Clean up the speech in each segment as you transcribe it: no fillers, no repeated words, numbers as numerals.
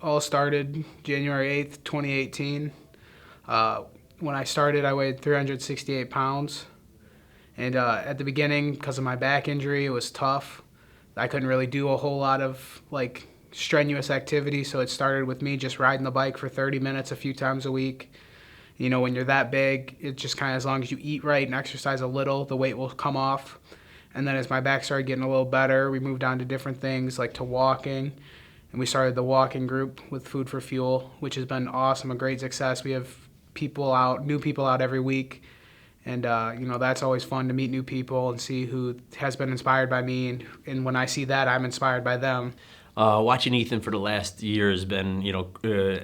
all started January 8th, 2018. When I started, I weighed 368 pounds. And at the beginning, because of my back injury, it was tough. I couldn't really do a whole lot of like strenuous activity, so it started with me just riding the bike for 30 minutes a few times a week. You know, when you're that big, it just kind of, as long as you eat right and exercise a little, the weight will come off. And then as my back started getting a little better, we moved on to different things like to walking. And we started the walking group with Food for Fuel, which has been awesome, a great success. We have new people out every week. And, that's always fun to meet new people and see who has been inspired by me. And when I see that, I'm inspired by them. Watching Ethan for the last year has been,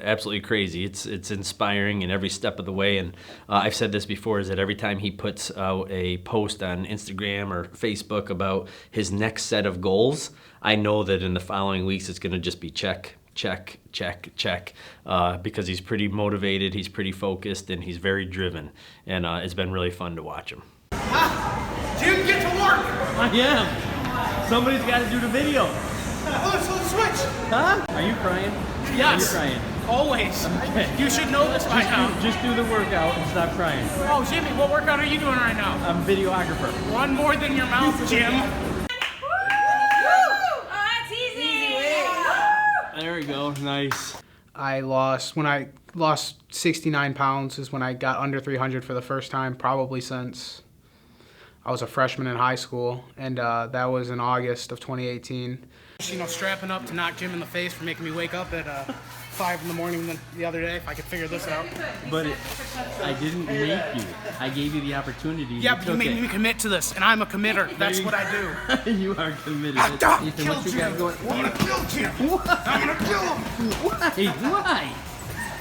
absolutely crazy. It's inspiring in every step of the way. And I've said this before, is that every time he puts out a post on Instagram or Facebook about his next set of goals, I know that in the following weeks it's going to just be check, check, check, check, because he's pretty motivated, he's pretty focused, and he's very driven. And it's been really fun to watch him. Jim, get to work! I am. Somebody's got to do the video. Let's switch! Huh? Are you crying? Yes. Are you crying? Always. Okay. You should know this by now. Just do the workout and stop crying. Oh, Jimmy, what workout are you doing right now? I'm a videographer. One more than your mouth, Jim. There we go. Nice. When I lost 69 pounds is when I got under 300 for the first time, probably since I was a freshman in high school, and that was in August of 2018. Strapping up to knock Jim in the face for making me wake up at 5 in the morning the other day, if I could figure this out. But I didn't make you. I gave you the opportunity. Yeah, but you made me commit to this, and I'm a committer. That's what I do. You are committed. I'm Ethan, kill what you Jim. got going? I'm gonna kill Jim. What? I'm gonna kill him. Why?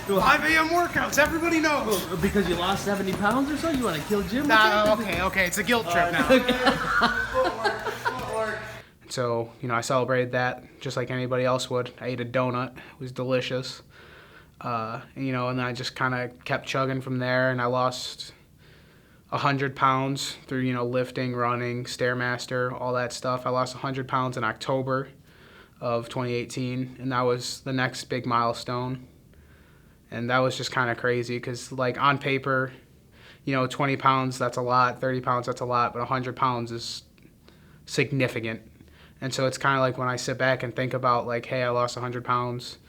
5 a.m. workouts, everybody knows. Because you lost 70 pounds or so? You want to kill Jim? Okay, it's a guilt trip now. So, I celebrated that just like anybody else would. I ate a donut. It was delicious. And then I just kind of kept chugging from there, and I lost 100 pounds through, lifting, running, Stairmaster, all that stuff. I lost 100 pounds in October of 2018, and that was the next big milestone. And that was just kind of crazy because, like, on paper, 20 pounds, that's a lot, 30 pounds, that's a lot, but 100 pounds is significant. And so it's kind of like when I sit back and think about, like, hey, I lost 100 pounds,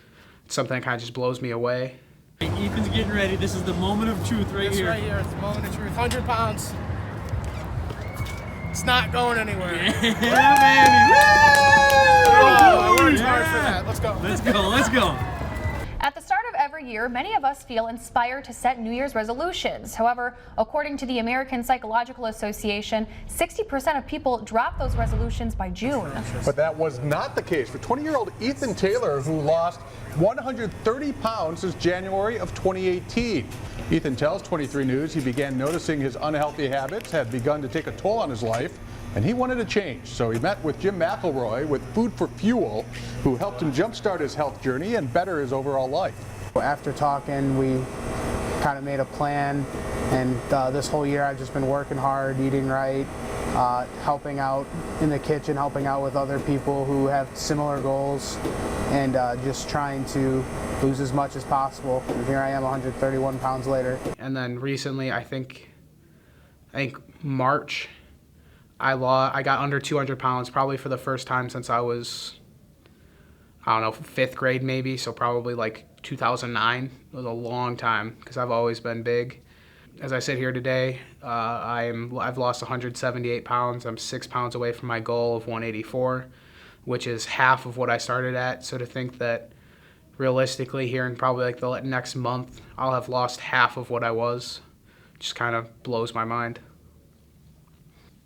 it's something that kind of just blows me away. Ethan's getting ready. This is the moment of truth right here. Right here. It's the moment of truth. 100 pounds. It's not going anywhere. Yeah, baby. Oh, I worked hard for that. Let's go. Let's go. At the start of every year, many of us feel inspired to set New Year's resolutions. However, according to the American Psychological Association, 60% of people drop those resolutions by June. But that was not the case for 20-year-old Ethan Taylor, who lost 130 pounds since January of 2018. Ethan tells 23 News he began noticing his unhealthy habits had begun to take a toll on his life, and he wanted to change. So he met with Jim McElroy with Food for Fuel, who helped him jumpstart his health journey and better his overall life. After talking, we kind of made a plan, and this whole year I've just been working hard, eating right, helping out in the kitchen, helping out with other people who have similar goals, and just trying to lose as much as possible. And here I am 131 pounds later. And then recently, I think March, I got under 200 pounds, probably for the first time since I was, 5th grade maybe, so probably like 2009. It was a long time because I've always been big. As I sit here today, I've lost 178 pounds. I'm 6 pounds away from my goal of 184, which is half of what I started at. So to think that realistically here in probably like the next month, I'll have lost half of what I was, just kind of blows my mind.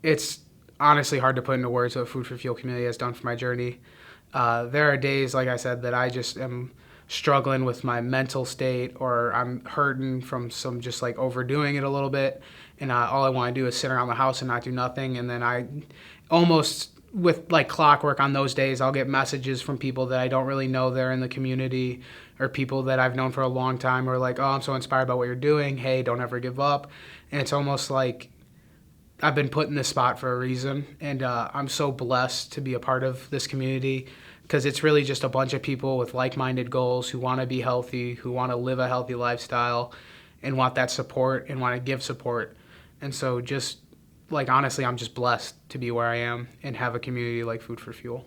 It's honestly hard to put into words what Food for Fuel community has done for my journey. There are days, like I said, that I just am struggling with my mental state, or I'm hurting from some just like overdoing it a little bit, and all I want to do is sit around the house and not do nothing. And then I almost, with like clockwork on those days, I'll get messages from people that I don't really know they're in the community, or people that I've known for a long time, who are like, oh, I'm so inspired by what you're doing, hey, don't ever give up. And it's almost like I've been put in this spot for a reason, and I'm so blessed to be a part of this community, because it's really just a bunch of people with like-minded goals who want to be healthy, who want to live a healthy lifestyle, and want that support and want to give support. And so just like honestly, I'm just blessed to be where I am and have a community like Food for Fuel.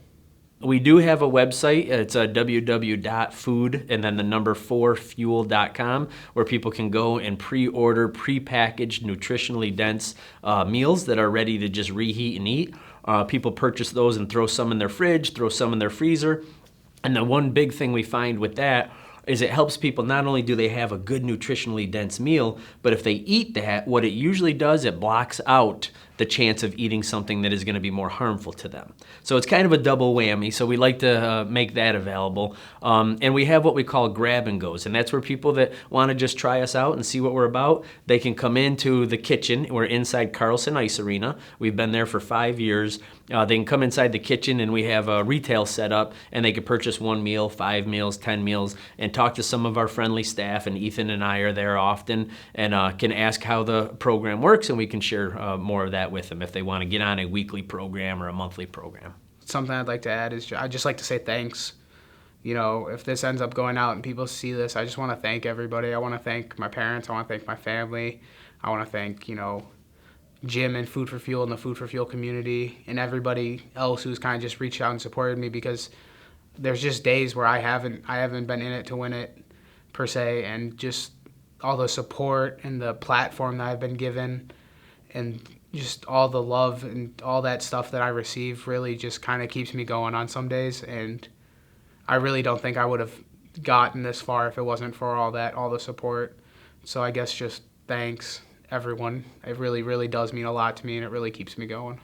We do have a website. It's www.food and then the number 4fuel.com, where people can go and pre-order pre-packaged, nutritionally dense meals that are ready to just reheat and eat. People purchase those and throw some in their fridge, throw some in their freezer. And the one big thing we find with that is it helps people, not only do they have a good nutritionally dense meal, but if they eat that, what it usually does, it blocks out the chance of eating something that is going to be more harmful to them. So it's kind of a double whammy. So we like to make that available. And we have what we call grab and goes. And that's where people that want to just try us out and see what we're about, they can come into the kitchen. We're inside Carlson Ice Arena. We've been there for 5 years. They can come inside the kitchen and we have a retail set up, and they can purchase 1 meal, 5 meals, 10 meals, and talk to some of our friendly staff. And Ethan and I are there often and can ask how the program works, and we can share more of that with them if they want to get on a weekly program or a monthly program. Something I'd like to add is I'd just like to say thanks. You know, if this ends up going out and people see this, I just want to thank everybody. I want to thank my parents. I want to thank my family. I want to thank, Jim and Food for Fuel and the Food for Fuel community and everybody else who's kind of just reached out and supported me, because there's just days where I haven't been in it to win it per se, and just all the support and the platform that I've been given and just all the love and all that stuff that I receive really just kind of keeps me going on some days. And I really don't think I would have gotten this far if it wasn't for all the support. So I guess just thanks, everyone. It really, really does mean a lot to me, and it really keeps me going.